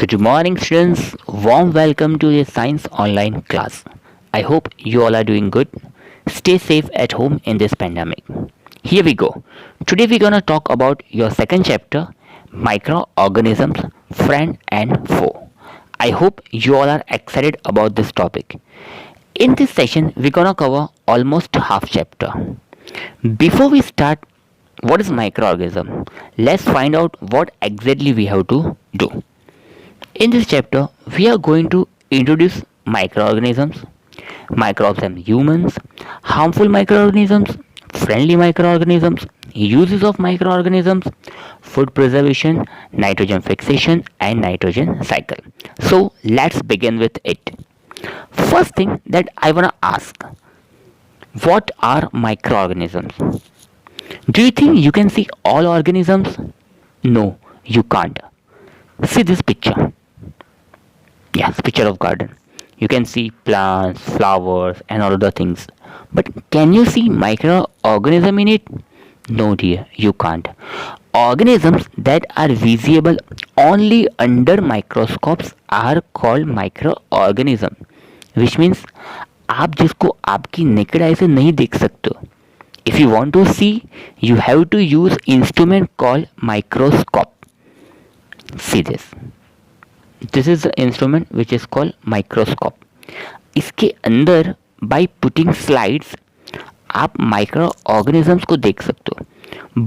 Good morning, students. Warm welcome to the Science Online class. I hope you all are doing good. Stay safe at home in this pandemic. Here we go. Today we're gonna talk about your second chapter, microorganisms, friend and foe. I hope you all are excited about this topic. In this session, we're gonna cover almost half chapter. Before we start, what is microorganism? Let's find out what exactly we have to do. In this chapter, we are going to introduce microorganisms, microbes and humans, harmful microorganisms, friendly microorganisms, uses of microorganisms, food preservation, nitrogen fixation, and nitrogen cycle. So let's begin with it. First thing that I want to ask, what are microorganisms? Do you think you can see all organisms? No, you can't. See this picture. Yes, picture of garden. You can see plants, flowers, and all other things. But can you see microorganism in it? No, dear, you can't. Organisms that are visible only under microscopes are called microorganism, which means आप जिसको आपकी naked eye से नहीं देख सकते हो. If you want to see, you have to use instrument called microscope. See this. This is the instrument which is called microscope. इसके अंदर by putting slides आप microorganisms को देख सकते हो.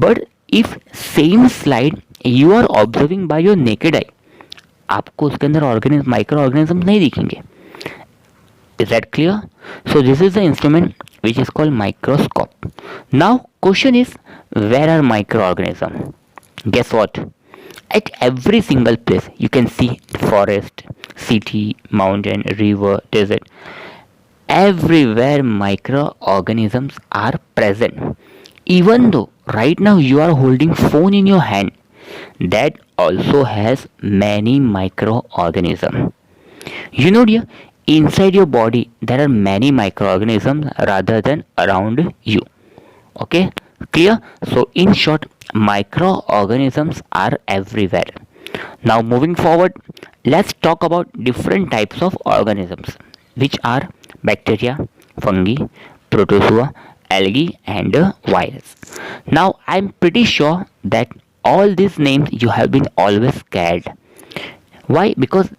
But if same slide you are observing by your naked eye, आपको उसके अंदर microorganisms नहीं दिखेंगे. Is that clear? So this is the instrument which is called microscope. Now question is, where are microorganisms? Guess what? At every single place you can see forest, city, mountain, river, desert. Everywhere microorganisms are present. Even though right now you are holding phone in your hand, that also has many microorganisms. You know, dear, inside your body there are many microorganisms rather than around you. Okay, clear? So in short, microorganisms are everywhere. Now moving forward, let's talk about different types of organisms, which are bacteria, fungi, protozoa, algae, and virus. Now I'm pretty sure that all these names you have been always scared. Why? Because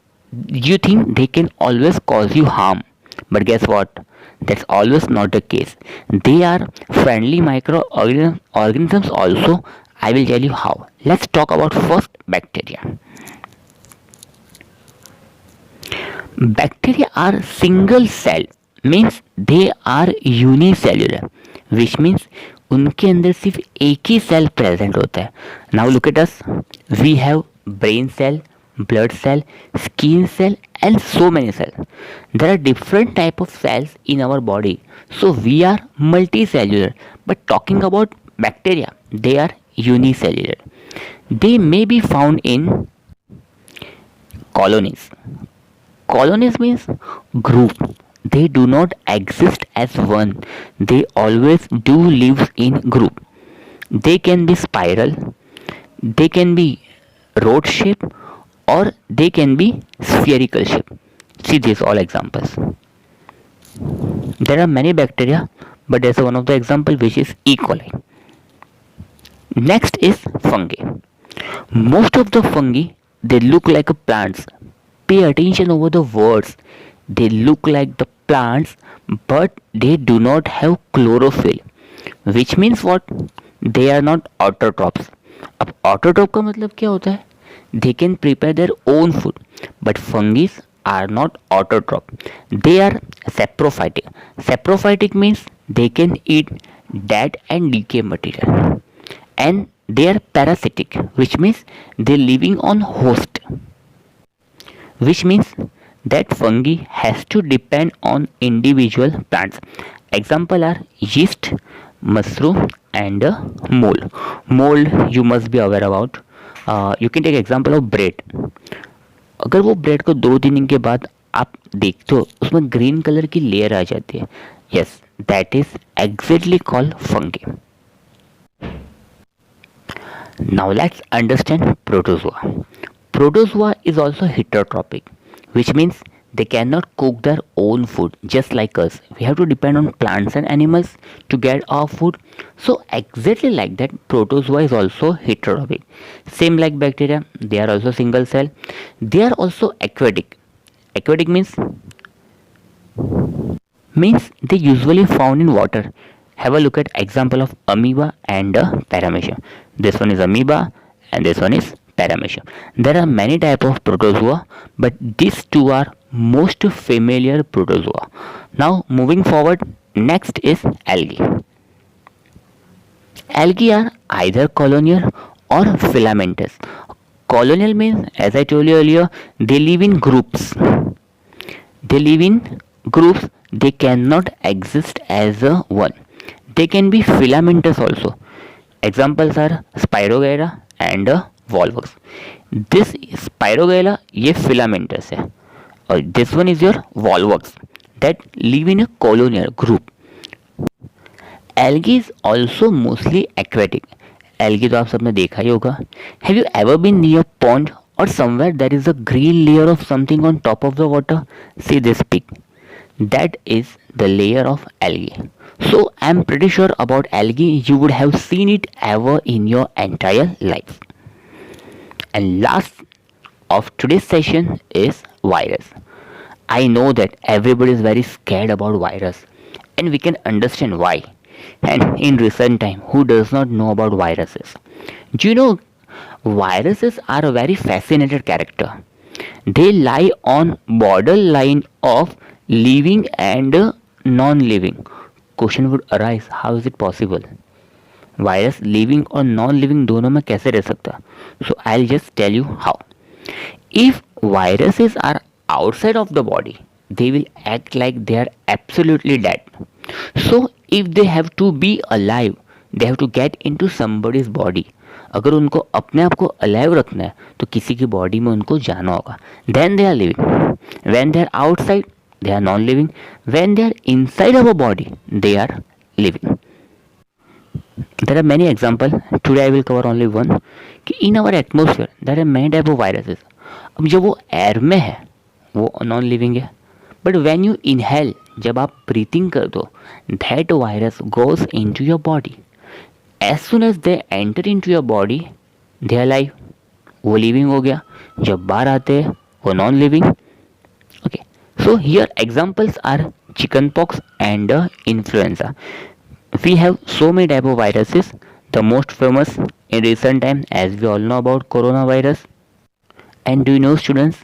you think they can always cause you harm. But guess what? That's always not the case. They are friendly microorganisms also. I will tell you how. Let's talk about first bacteria. Bacteria are single cell, means they are unicellular, which means उनके अंदर सिर्फ एक ही cell present होता है. Now look at us. We have brain cell, blood cell, skin cell, and so many cells. There are different type of cells in our body, so we are multicellular. But talking about bacteria, they are unicellular. They may be found in colonies. Colonies means group. They do not exist as one. They always do live in group. They can be spiral, they can be rod shape, or they can be spherical shape. See these all examples. There are many bacteria, but there's one of the example which is E. coli. Next is fungi. Most of the fungi, they look like plants. Pay attention over the words. They look like the plants, but they do not have chlorophyll, which means what? They are not autotrophs. अब autotroph का मतलब क्या होता है? They can prepare their own food, but fungi are not autotroph. They are saprophytic. Saprophytic means they can eat dead and decay material, and they are parasitic, which means they living on host, which means that fungi has to depend on individual plants. Example are yeast, mushroom, and mold. Mold you must be aware about. You can take example of bread. अगर वो bread को 2-3 दिन के बाद आप देखते हो उसमें ग्रीन कलर की लेयर आ जाती है, yes, that is exactly called fungi. Now let's understand protozoa. Protozoa is also heterotrophic, which means they cannot cook their own food just like us. We have to depend on plants and animals to get our food. So exactly like that, protozoa is also heterotrophic. Same like bacteria, they are also single cell. They are also aquatic. Aquatic means they usually found in water. Have a look at example of amoeba and paramecium. This one is amoeba and this one is paramecium. There are many type of protozoa, but these two are most familiar protozoa. Now moving forward, next is algae. Algae are either colonial or filamentous. Colonial means, as I told you earlier, they live in groups. They live in groups, they cannot exist as a one. They can be filamentous also. Examples are Spirogyra and Volvox. This Spirogyra ये filamentous है और this one is your Volvox that live in a colonial group. Algae is also mostly aquatic. Algae तो आप सबने देखा ही होगा. Have you ever been near pond or somewhere there is a green layer of something on top of the water? See this peak. That is the layer of algae. So I'm pretty sure about algae you would have seen it ever in your entire life. And last of today's session is virus. I know that everybody is very scared about virus and we can understand why. And in recent time, who does not know about viruses? Do you know viruses are a very fascinating character. They lie on borderline of living and non-living. Question would arise, how is it possible? Virus living और non living दोनों में कैसे रह सकता? So I just tell you how. If viruses are outside of the body, they will act like they are absolutely dead. So if they have to be alive, they have to get into somebody's body. अगर उनको अपने आप को alive रखना है तो किसी की बॉडी में उनको जाना होगा. Then they are living. When they are outside they are non-living. When they are inside our body, they are living. There are many examples. Today I will cover only one. कि in our atmosphere there are many type of viruses. अब जब वो air में है वो non living है. But when you inhale, जब आप ब्रीथिंग कर दो, that virus goes into your body. As soon as they enter into your body they are live. वो लिविंग हो गया. जब बाहर आते हैं वो non living. Okay. So here examples are chickenpox and influenza. We have so many type of viruses. The most famous in recent time, as we all know about coronavirus. And do you know, students,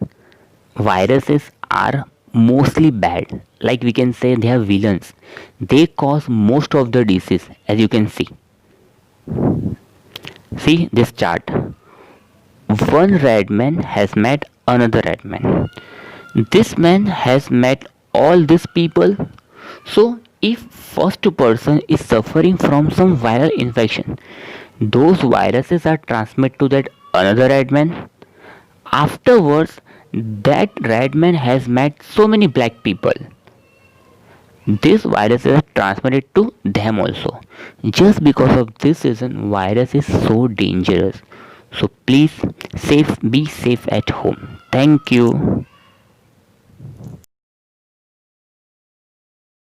viruses are mostly bad. Like we can say they are villains. They cause most of the disease, as you can see. See this chart. One red man has met another red man. This man has met all these people. So if first person is suffering from some viral infection, those viruses are transmitted to that another red man. Afterwards, that red man has met so many black people. These viruses are transmitted to them also. Just because of this reason, virus is so dangerous. So please be safe at home. Thank you.